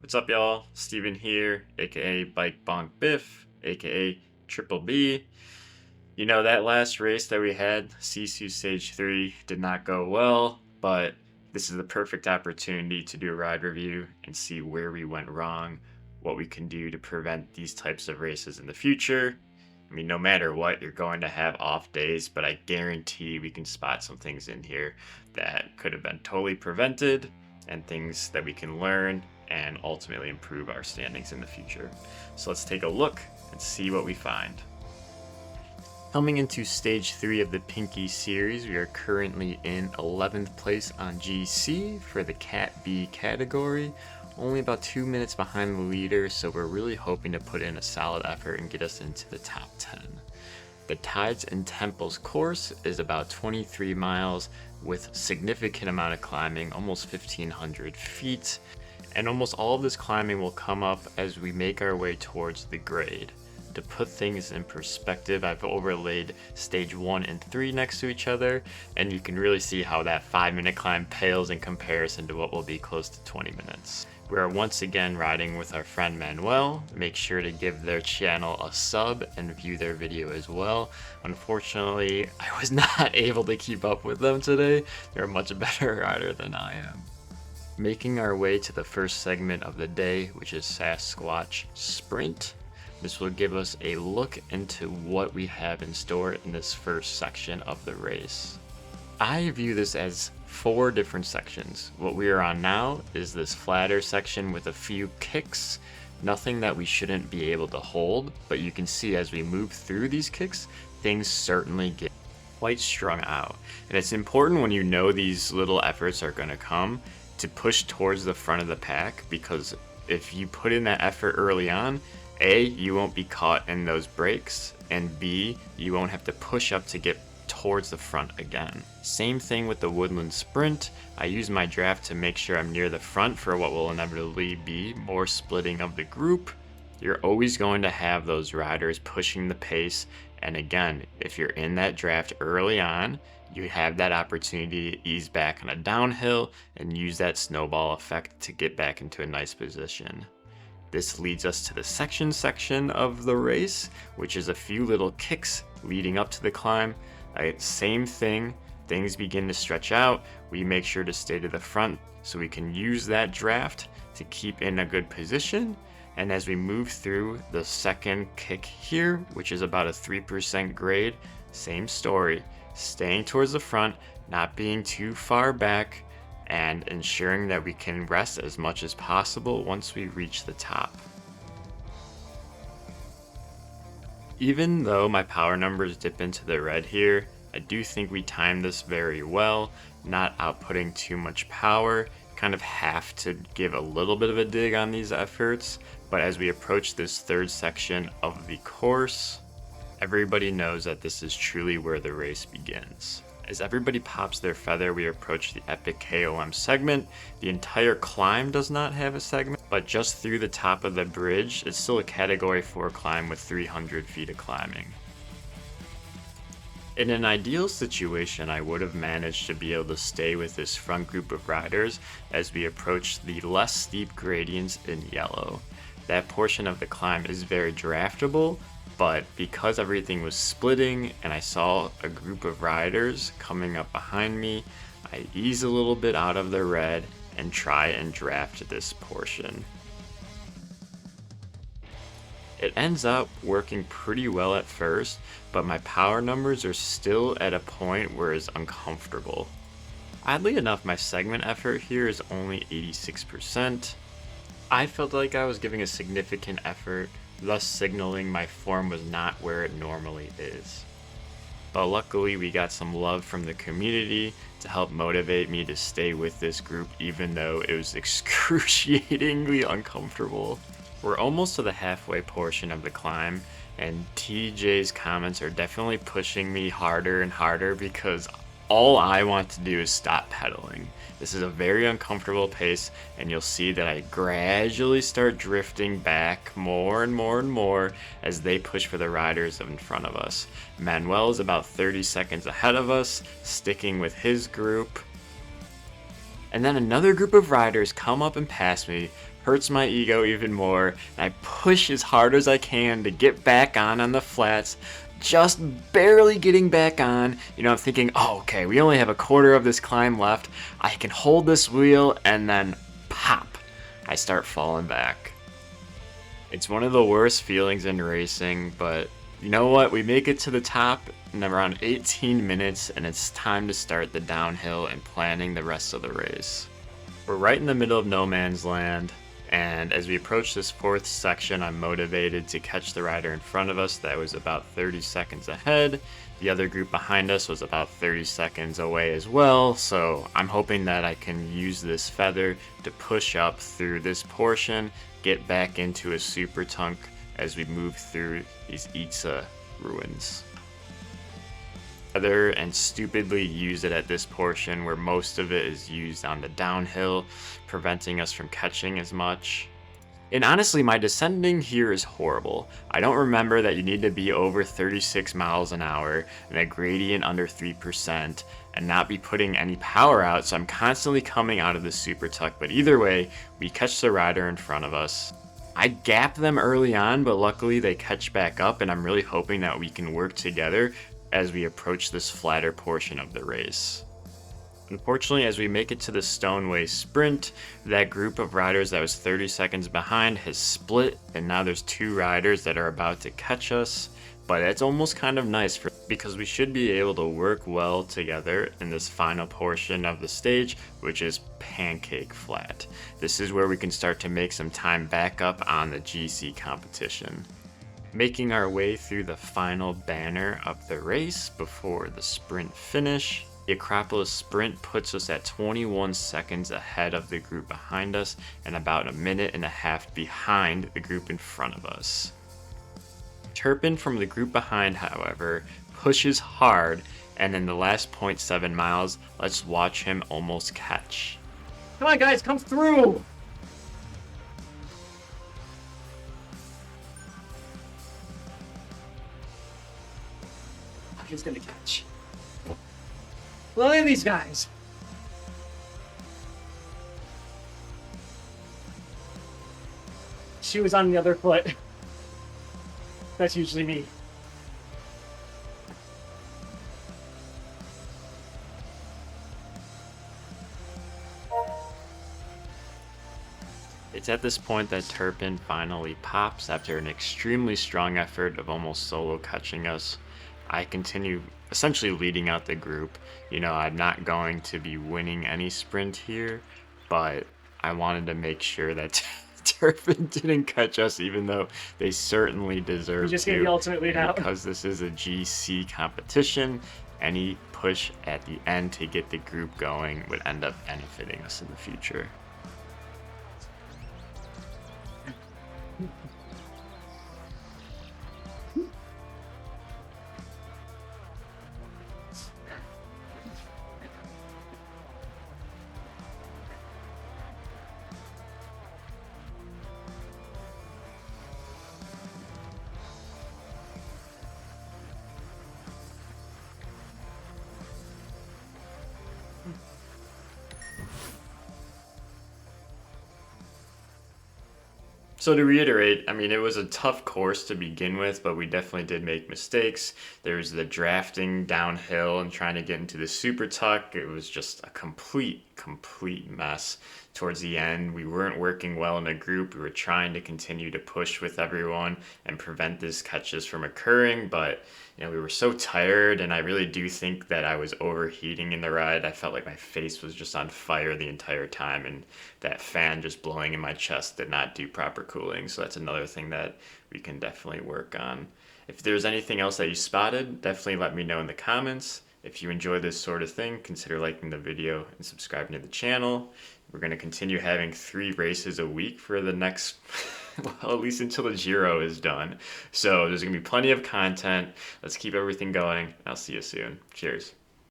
What's up, y'all? Steven here, aka Bike Bonk Biff, aka Triple B. You know, that last race that we had, SISU Stage 3, did not go well, but this is the perfect opportunity to do a ride review and see where we went wrong, what we can do to prevent these types of races in the future. I mean, no matter what, you're going to have off days, but I guarantee we can spot some things in here that could have been totally prevented and things that we can learn and ultimately improve our standings in the future. So let's take a look and see what we find. Coming into stage 3 of the Pinkii series, we are currently in 11th place on GC for the Cat B category, only about 2 minutes behind the leader, so we're really hoping to put in a solid effort and get us into the top 10. The Tides and Temples course is about 23 miles with significant amount of climbing, almost 1,500 feet. And almost all of this climbing will come up as we make our way towards the grade. To put things in perspective, I've overlaid stage 1 and 3 next to each other, and you can really see how that 5-minute climb pales in comparison to what will be close to 20 minutes. We are once again riding with our friend Manuel. Make sure to give their channel a sub and view their video as well. Unfortunately, I was not able to keep up with them today. They're a much better rider than I am. Making our way to the first segment of the day, which is Sasquatch Sprint. This will give us a look into what we have in store in this first section of the race. I view this as 4 different sections. What we are on now is this flatter section with a few kicks, nothing that we shouldn't be able to hold, but you can see as we move through these kicks, things certainly get quite strung out. And it's important when you know these little efforts are going to come to push towards the front of the pack, because if you put in that effort early on, A, you won't be caught in those breaks, and B, you won't have to push up to get towards the front again. Same thing with the Woodland Sprint. I use my draft to make sure I'm near the front for what will inevitably be more splitting of the group. You're always going to have those riders pushing the pace, and again, if you're in that draft early on, you have that opportunity to ease back on a downhill and use that snowball effect to get back into a nice position. This leads us to the section of the race, which is a few little kicks leading up to the climb. Same thing, things begin to stretch out. We make sure to stay to the front so we can use that draft to keep in a good position. And as we move through the second kick here, which is about a 3% grade, same story. Staying towards the front, not being too far back, and ensuring that we can rest as much as possible once we reach the top. Even though my power numbers dip into the red here, I do think we timed this very well, not outputting too much power. Kind of have to give a little bit of a dig on these efforts, but as we approach this third section of the course, everybody knows that this is truly where the race begins. As everybody pops their feather, we approach the epic KOM segment. The entire climb does not have a segment, but just through the top of the bridge, it's still a category 4 climb with 300 feet of climbing. In an ideal situation, I would have managed to be able to stay with this front group of riders as we approach the less steep gradients in yellow. That portion of the climb is very draftable, but because everything was splitting and I saw a group of riders coming up behind me, I ease a little bit out of the red and try and draft this portion. It ends up working pretty well at first, but my power numbers are still at a point where it's uncomfortable. Oddly enough, my segment effort here is only 86%. I felt like I was giving a significant effort, thus signaling my form was not where it normally is. But luckily we got some love from the community to help motivate me to stay with this group even though it was excruciatingly uncomfortable. We're almost to the halfway portion of the climb, and TJ's comments are definitely pushing me harder and harder because all I want to do is stop pedaling. This is a very uncomfortable pace, and you'll see that I gradually start drifting back more and more and more as they push for the riders in front of us. Manuel is about 30 seconds ahead of us, sticking with his group. And then another group of riders come up and pass me, hurts my ego even more, and I push as hard as I can to get back on the flats, just barely getting back on. You know, I'm thinking, oh, okay, we only have a quarter of this climb left. I can hold this wheel, and then pop, I start falling back. It's one of the worst feelings in racing, but you know what? We make it to the top in around 18 minutes, and it's time to start the downhill and planning the rest of the race. We're right in the middle of no man's land, and as we approach this fourth section, I'm motivated to catch the rider in front of us that was about 30 seconds ahead. The other group behind us was about 30 seconds away as well, so I'm hoping that I can use this feather to push up through this portion, get back into a super tunk as we move through these Itza ruins. And stupidly use it at this portion where most of it is used on the downhill, preventing us from catching as much. And honestly, my descending here is horrible. I don't remember that you need to be over 36 miles an hour and a gradient under 3% and not be putting any power out, so I'm constantly coming out of the super tuck, but either way, we catch the rider in front of us. I gap them early on, but luckily they catch back up, and I'm really hoping that we can work together as we approach this flatter portion of the race. Unfortunately, as we make it to the Stoneway Sprint, that group of riders that was 30 seconds behind has split, and now there's two riders that are about to catch us. But it's almost kind of nice because we should be able to work well together in this final portion of the stage, which is Pancake Flat. This is where we can start to make some time back up on the GC competition. Making our way through the final banner of the race before the sprint finish. The Acropolis Sprint puts us at 21 seconds ahead of the group behind us and about a minute and a half behind the group in front of us. Turpin from the group behind, however, pushes hard, and in the last 0.7 miles, let's watch him almost catch. Come on guys, come through! He's gonna catch. Look at these guys. She was on the other foot. That's usually me. It's at this point that Turpin finally pops after an extremely strong effort of almost solo catching us. I continue essentially leading out the group. You know, I'm not going to be winning any sprint here, but I wanted to make sure that Turpin didn't catch us, even though they certainly deserve We just to. gave the ultimate lead out. Because this is a GC competition, any push at the end to get the group going would end up benefiting us in the future. So to reiterate, I mean, it was a tough course to begin with, but we definitely did make mistakes. There was the drafting downhill and trying to get into the super tuck. It was just a complete mess. Towards the end, we weren't working well in a group. We were trying to continue to push with everyone and prevent these catches from occurring, but you know, we were so tired, and I really do think that I was overheating in the ride. I felt like my face was just on fire the entire time, and that fan just blowing in my chest did not do proper cooling. So that's another thing that we can definitely work on. If there's anything else that you spotted, definitely let me know in the comments. If you enjoy this sort of thing, consider liking the video and subscribing to the channel. We're going to continue having 3 races a week for the next, well, at least until the Giro is done. So there's going to be plenty of content. Let's keep everything going. I'll see you soon. Cheers.